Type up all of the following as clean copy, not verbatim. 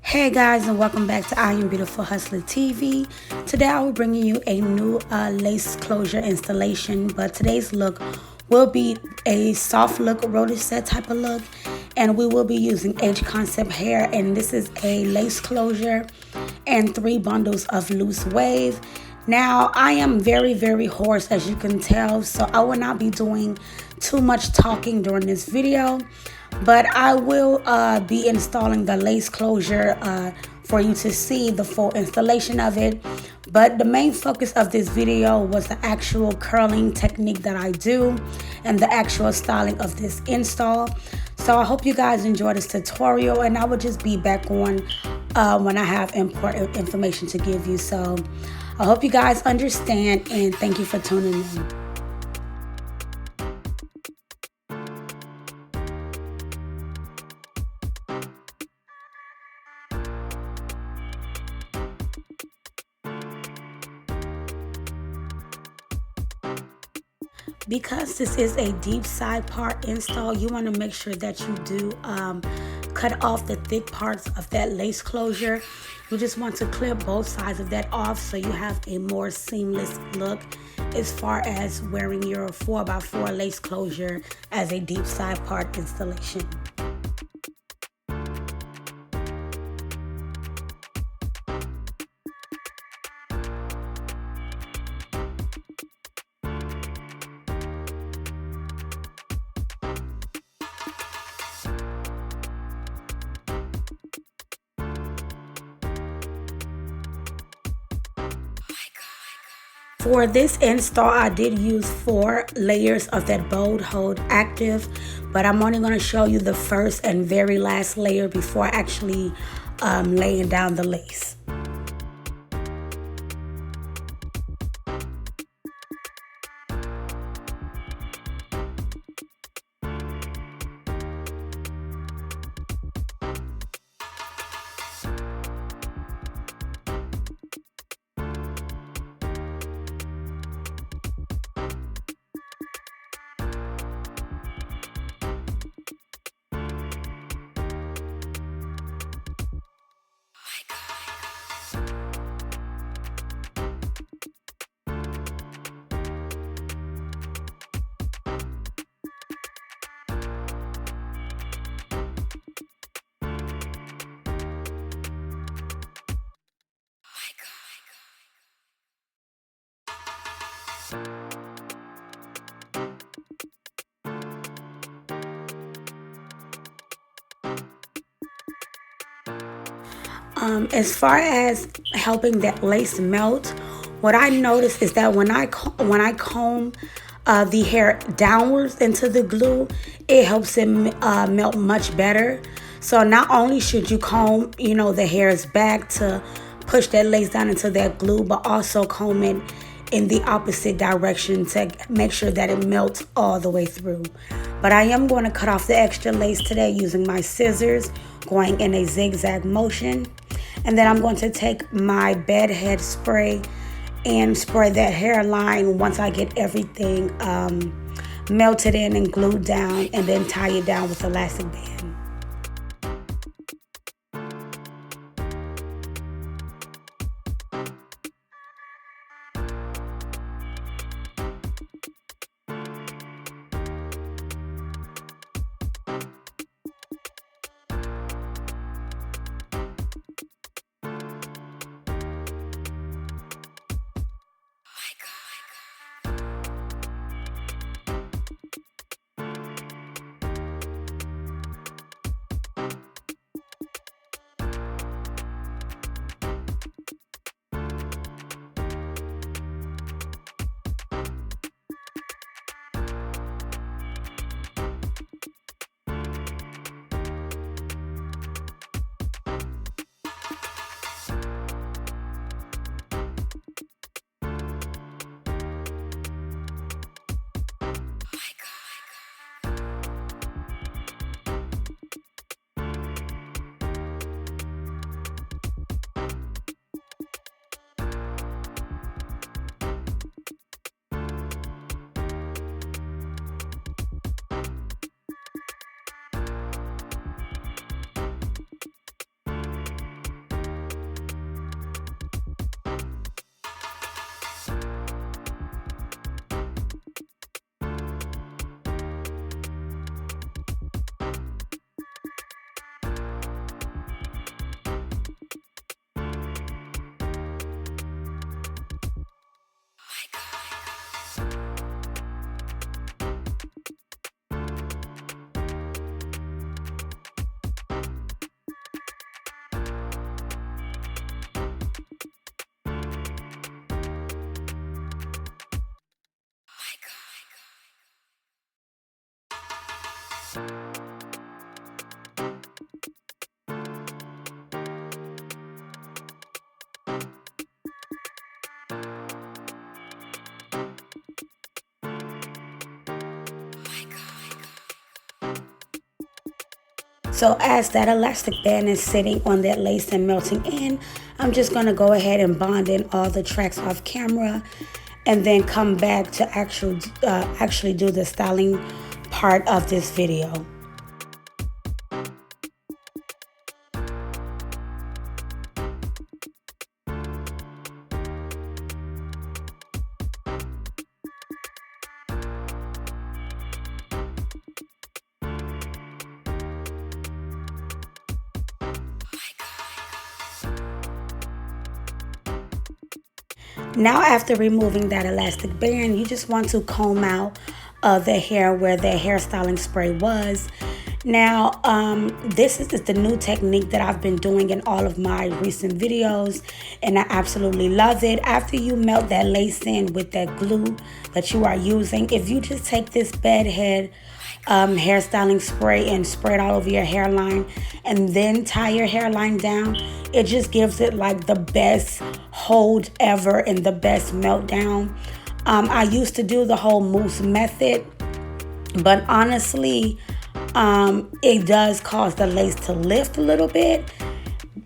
Hey guys, and welcome back to I Am Beautiful Hustler TV. Today I will bring you a new lace closure installation, but today's look will be a soft look roller set type of look, and we will be using Hconcept hair, and this is a lace closure and 3 bundles of loose wave. Now I am very hoarse, as you can tell, so I will not be doing too much talking during this video. But I will be installing the lace closure for you to see the full installation of it. But the main focus of this video was the actual curling technique that I do and the actual styling of this install. So I hope you guys enjoy this tutorial, and I will just be back on when I have important information to give you. So I hope you guys understand, and thank you for tuning in. Because this is a deep side part install, you want to make sure that you do cut off the thick parts of that lace closure. You just want to clip both sides of that off so you have a more seamless look as far as wearing your 4x4 lace closure as a deep side part installation. For this install, I did use 4 layers of that Bold Hold Active, but I'm only going to show you the first and very last layer before actually laying down the lace. As far as helping that lace melt, what I noticed is that when I comb the hair downwards into the glue, it helps it melt much better. So not only should you comb, the hairs back to push that lace down into that glue, but also comb it in the opposite direction to make sure that it melts all the way through. But I am going to cut off the extra lace today using my scissors, going in a zigzag motion. And then I'm going to take my bed head spray and spray that hairline once I get everything melted in and glued down, and then tie it down with elastic band. So as that elastic band is sitting on that lace and melting in, I'm just going to go ahead and bond in all the tracks off camera and then come back to actually do the styling part of this video. Now after removing that elastic band, you just want to comb out the hair where the hairstyling spray was. Now, this is the new technique that I've been doing in all of my recent videos, and I absolutely love it. After you melt that lace in with that glue that you are using, if you just take this bedhead hairstyling spray and spray it all over your hairline and then tie your hairline down, it just gives it like the best hold ever and the best meltdown. I used to do the whole mousse method, but honestly, it does cause the lace to lift a little bit.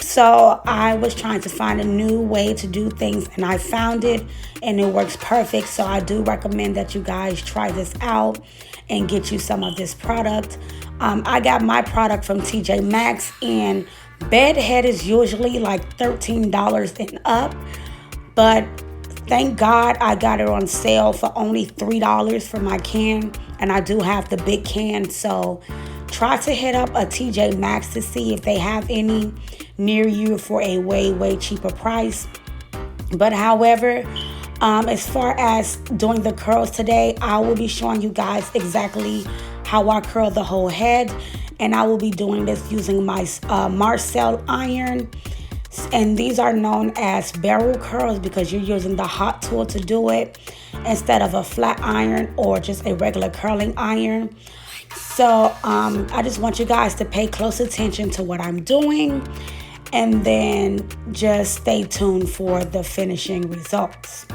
So I was trying to find a new way to do things, and I found it, and it works perfect. So I do recommend that you guys try this out and get you some of this product. I got my product from TJ Maxx, and bedhead is usually like $13 and up, but thank God I got it on sale for only $3 for my can, and I do have the big can. So try to hit up a TJ Maxx to see if they have any near you for a way cheaper price. But however, as far as doing the curls today, I will be showing you guys exactly how I curl the whole head, and I will be doing this using my Marcel iron. And these are known as barrel curls because you're using the hot tool to do it instead of a flat iron or just a regular curling iron. So I just want you guys to pay close attention to what I'm doing, and then just stay tuned for the finishing results.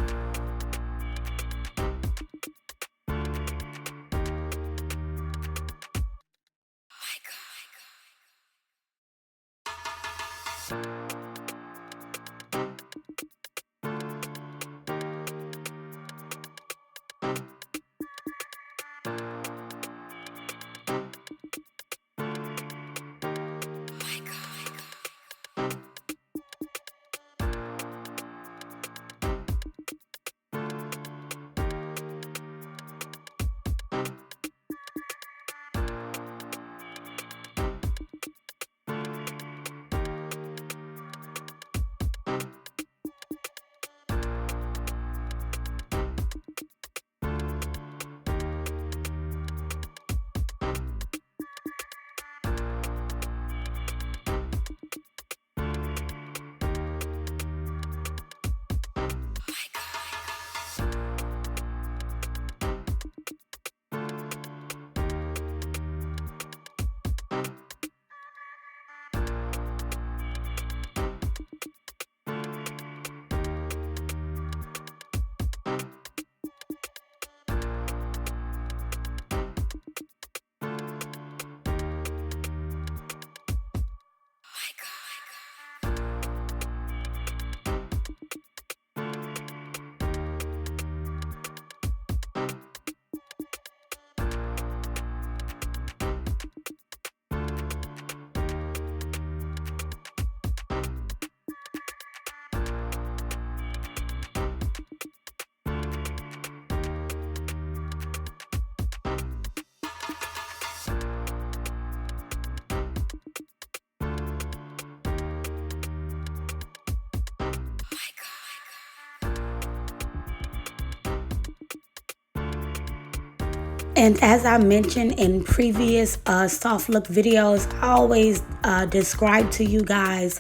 And as I mentioned in previous soft look videos, I always describe to you guys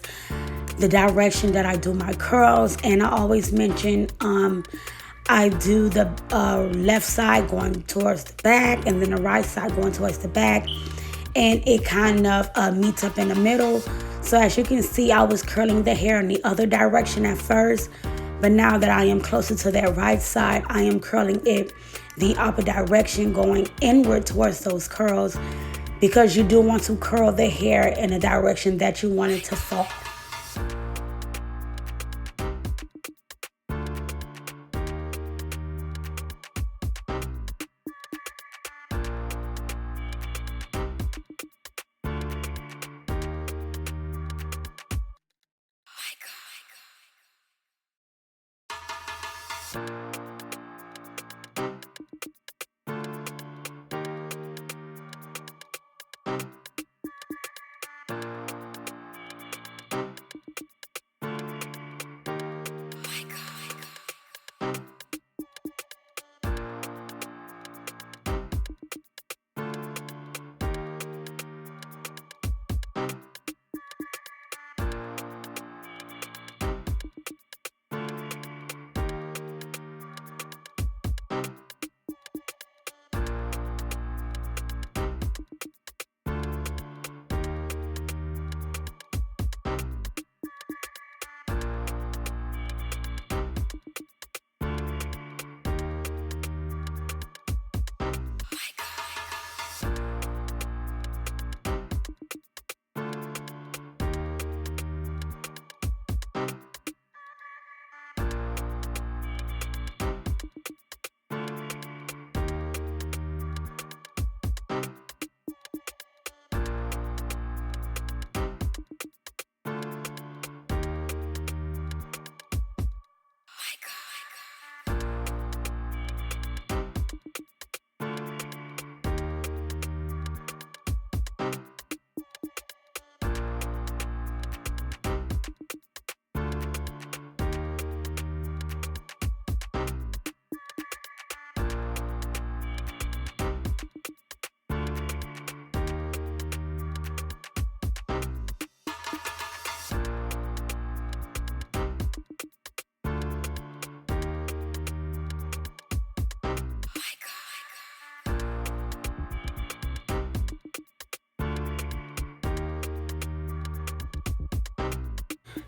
the direction that I do my curls, and I always mention I do the left side going towards the back, and then the right side going towards the back, and it kind of meets up in the middle. So as you can see, I was curling the hair in the other direction at first, but now that I am closer to that right side, I am curling it the opposite direction, going inward towards those curls, because you do want to curl the hair in a direction that you want it to fall.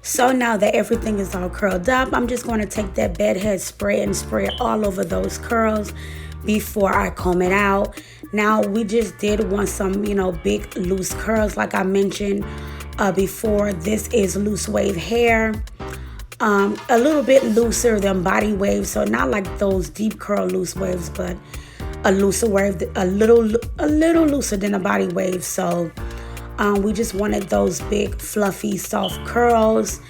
So now that everything is all curled up, I'm just going to take that bedhead spray and spray it all over those curls before I comb it out. Now we just did want some, big loose curls like I mentioned before. This is loose wave hair. A little bit looser than body waves, so not like those deep curl loose waves, but a looser wave, a little looser than a body wave. So we just wanted those big fluffy soft curls,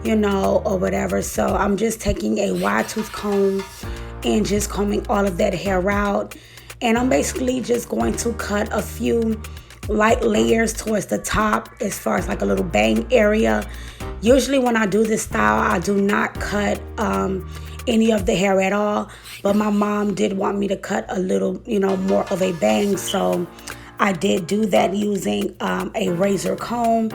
or whatever. So I'm just taking a wide tooth comb and just combing all of that hair out, and I'm basically just going to cut a few light layers towards the top as far as like a little bang area. Usually when I do this style, I do not cut any of the hair at all, but my mom did want me to cut a little, more of a bang, so I did do that using a razor comb,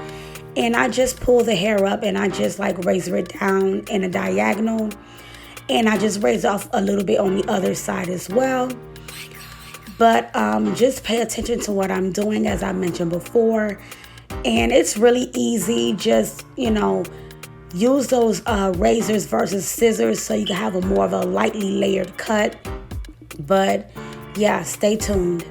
and I just pull the hair up and I just like razor it down in a diagonal, and I just razor off a little bit on the other side as well. But just pay attention to what I'm doing, as I mentioned before. And it's really easy. Just, use those razors versus scissors so you can have a more of a lightly layered cut. But yeah, stay tuned.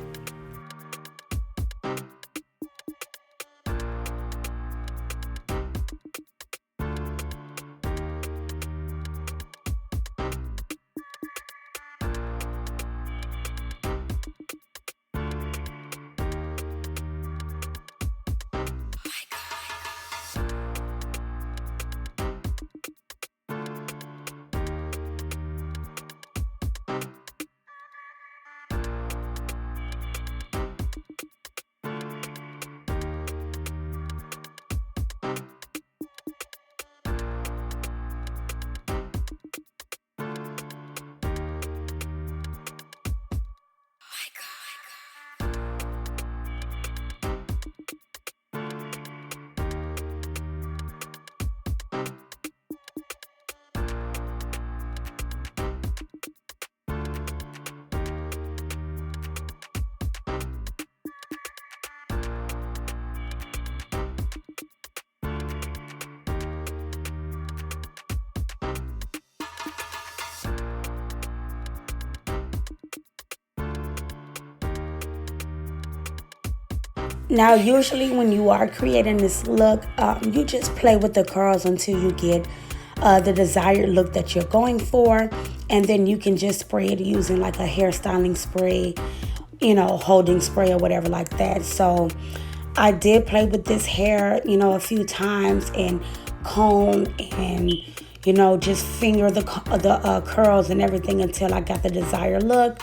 Now, usually when you are creating this look, you just play with the curls until you get the desired look that you're going for. And then you can just spray it using like a hairstyling spray, you know, holding spray or whatever like that. So I did play with this hair, you know, a few times and comb and, you know, just finger the curls and everything until I got the desired look.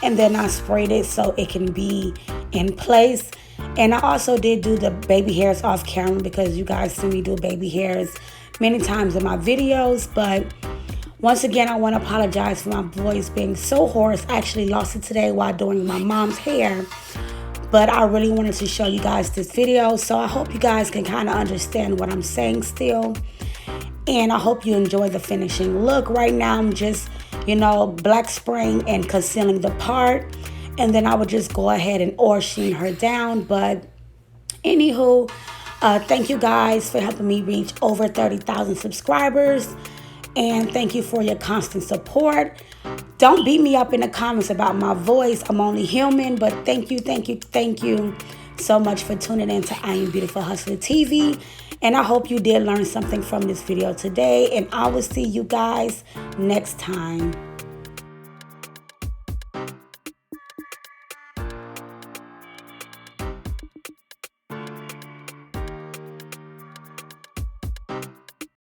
And then I sprayed it so it can be in place. And I also did do the baby hairs off camera because you guys see me do baby hairs many times in my videos. But once again, I want to apologize for my voice being so hoarse. I actually lost it today while doing my mom's hair. But I really wanted to show you guys this video. So I hope you guys can kind of understand what I'm saying still. And I hope you enjoy the finishing look. Right now, I'm just, you know, black spraying and concealing the part. And then I would just go ahead and or sheen her down. But anywho, thank you guys for helping me reach over 30,000 subscribers. And thank you for your constant support. Don't beat me up in the comments about my voice. I'm only human. But thank you so much for tuning in to I Am Beautiful Hustler TV. And I hope you did learn something from this video today. And I will see you guys next time.